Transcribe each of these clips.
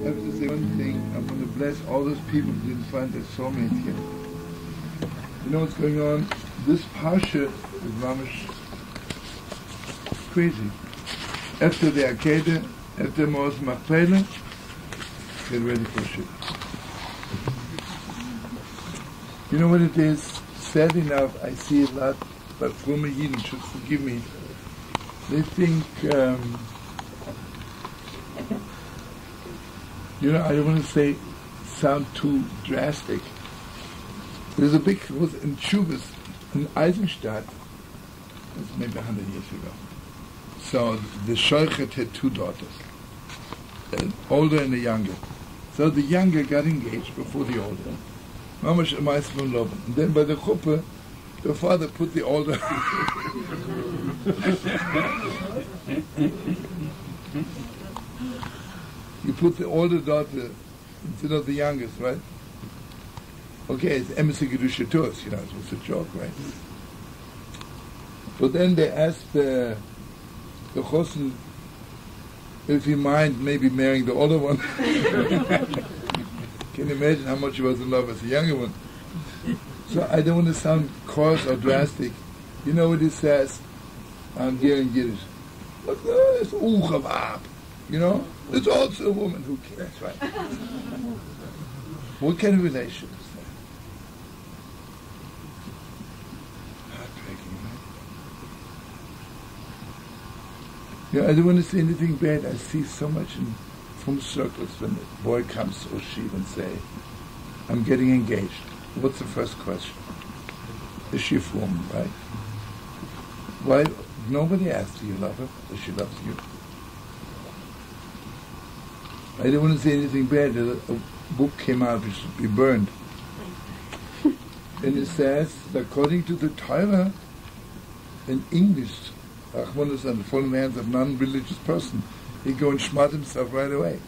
have to say one thing. I'm going to bless all those people who didn't find their soulmates yet. You know what's going on? This Parashat is mamish crazy. After the Akedah, after Mos Machpelah, get ready for Shidduch. You know what it is? Sad enough, I see a lot, but frum Yidden should forgive me. They think, you know, I don't want to sound too drastic. There's a big, it was in Chubas, in Eisenstadt, that's maybe 100 years ago. So the Shoichet had two daughters, an older and a younger. So the younger got engaged before the older. Mamash Amais from Loben. And then by the chuppah, the father put the older. You put the older daughter instead of the youngest, right? Okay, it's Emissary Gedusha Tours, you know, it was a joke, right? But then they asked the Chosen if he mind maybe marrying the older one. Can you imagine how much he was in love with the younger one? So I don't want to sound coarse or drastic. You know what he says? I'm hearing Yiddish. Look, it's Uchavab. You know? It's also a woman. Who cares, right? What kind of relation is that? Heartbreaking, right? Yeah, I don't want to say anything bad. I see so much in frum circles when a boy comes or she and say, I'm getting engaged. What's the first question? Is she frum, right? Why? Nobody asks, do you love her? Does she love you? I don't want to say anything bad. A book came out which should be burned. And it says, according to the Torah, in English, Achmanis and fall in the hands of non-religious person, he go and schmut himself right away.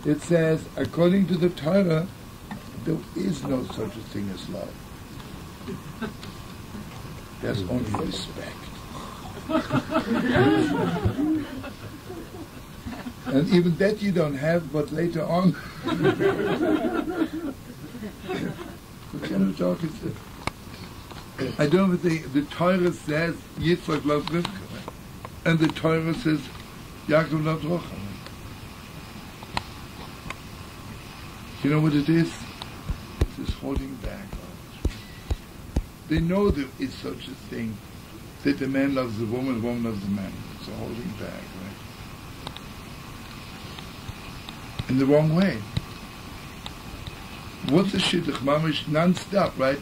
It says, according to the Torah, there is no such a thing as love. There's only respect. And even that you don't have, but later on. What kind of joke is it? I don't know if the Torah says Yitzchak loves Rivka, and the Torah says Yaakov loves Rachel. You know what it is? It's this holding back. They know there is such a thing that the man loves the woman loves the man. It's a holding back, right? In the wrong way. What's a Shidduch? Mamish non-stop, right?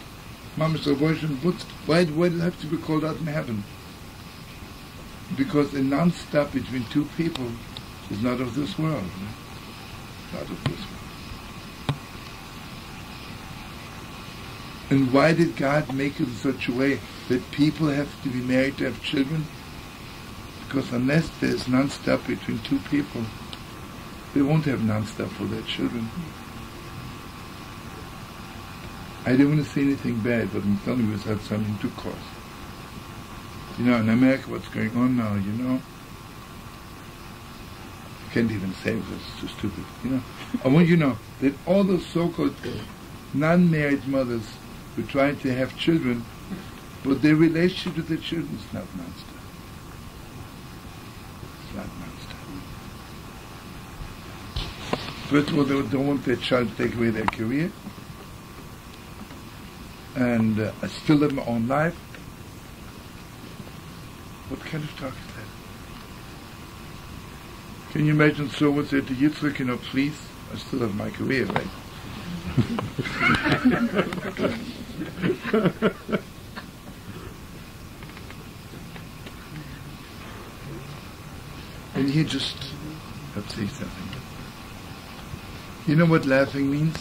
Mamish abortion. Why does it have to be called out in heaven? Because a non-stop between two people is not of this world. Right? Not of this world. And why did God make it in such a way that people have to be married to have children? Because unless there's non-stop between two people, they won't have non-stop for their children. I don't want to say anything bad, but I'm telling you it's had something to cause. You know, in America, what's going on now, you know? I can't even say it, it's too stupid, you know? I want you to know that all those so-called non-married mothers who try to have children, but their relationship with their children is not non-stop. It's not non-stop. First of all, they don't want their child to take away their career, and still live my own life. What kind of talk is that? Can you imagine someone said to Yitzchak, you know, please, I still have my career, right? And he just, let's say something. You know what laughing means?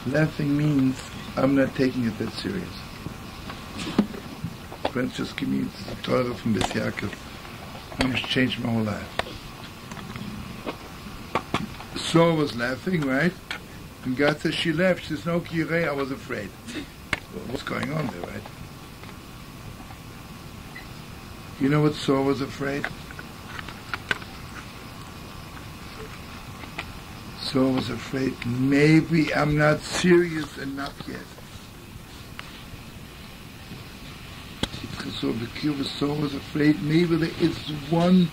Laughing means I'm not taking it that serious. Friends, just give me the Torah from this yaakov. I must change my whole life. Saul was laughing, right? And God says she laughed. She says, no, Kirei, I was afraid. Well, what's going on there, right? You know what Saul was afraid? So I was afraid, maybe I'm not serious enough yet. So I was afraid, maybe there is 1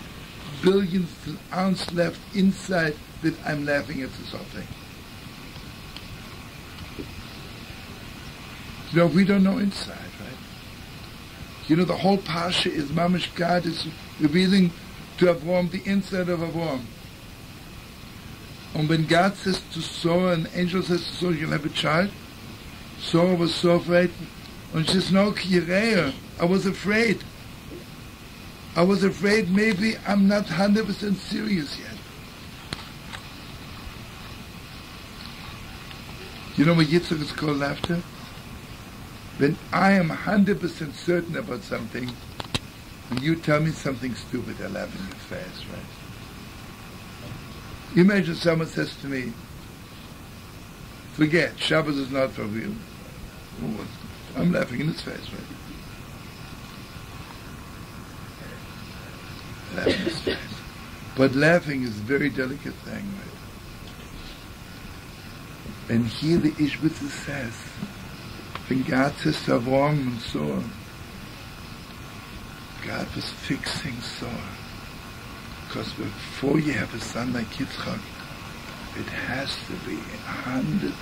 billionth ounce left inside that I'm laughing at this whole thing. You know, we don't know inside, right? You know, the whole Parashat is Mamish, God is revealing to Avram the inside of Avram. And when God says to Sarah, an angel says to Sarah, you'll have a child, Sarah was so afraid. And she says, no, Kireya, I was afraid. I was afraid maybe I'm not 100% serious yet. You know what Yitzchak is called laughter? When I am 100% certain about something, when you tell me something stupid, I laugh in your face, right? Imagine someone says to me, forget, Shabbos is not for real. I'm laughing in his face, right? Laughing in his face. But laughing is a very delicate thing, right? And here the the.ishbitzer says, when God says to Avram and Sarah, God was fixing Sarah. Because before you have a son like Yitzchak, it has to be 100%,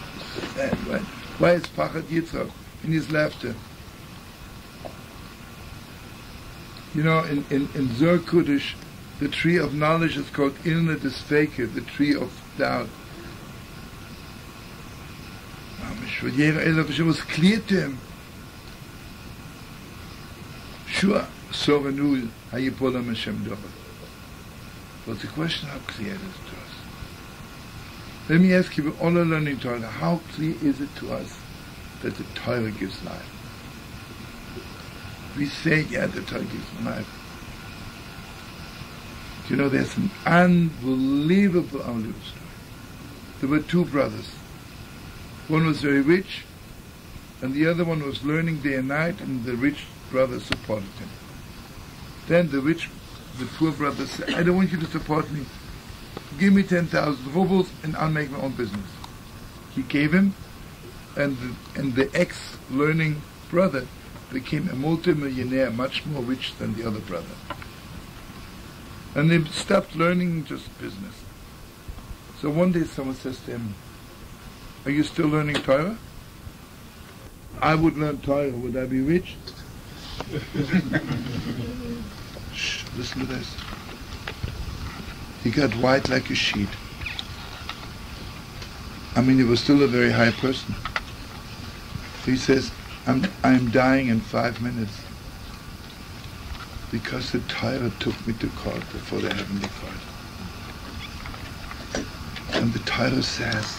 right? Why is Pachad Yitzchak in his laughter? You know, in Zohar Kodesh, the tree of knowledge is called Ilna Desfeke, the tree of doubt. It was clear to him. Sure, Soranul, Hayipolam Hashem Dover. But the question how clear it is to us. Let me ask you, we're all learning Torah, how clear is it to us that the Torah gives life? We say, yeah, the Torah gives life. You know, there's an unbelievable story. There were 2 brothers. One was very rich, and the other one was learning day and night, and the rich brother supported him. Then the poor brother said, I don't want you to support me. Give me 10,000 rubles, and I'll make my own business. He gave him, and the ex-learning brother became a multi-millionaire, much more rich than the other brother. And they stopped learning just business. So one day someone says to him, are you still learning Torah? I would learn Torah. Would I be rich? Shh, listen to this. He got white like a sheet. I mean, he was still a very high person. He says, I'm dying in 5 minutes because the Torah took me to court before the heavenly court. And the Torah says,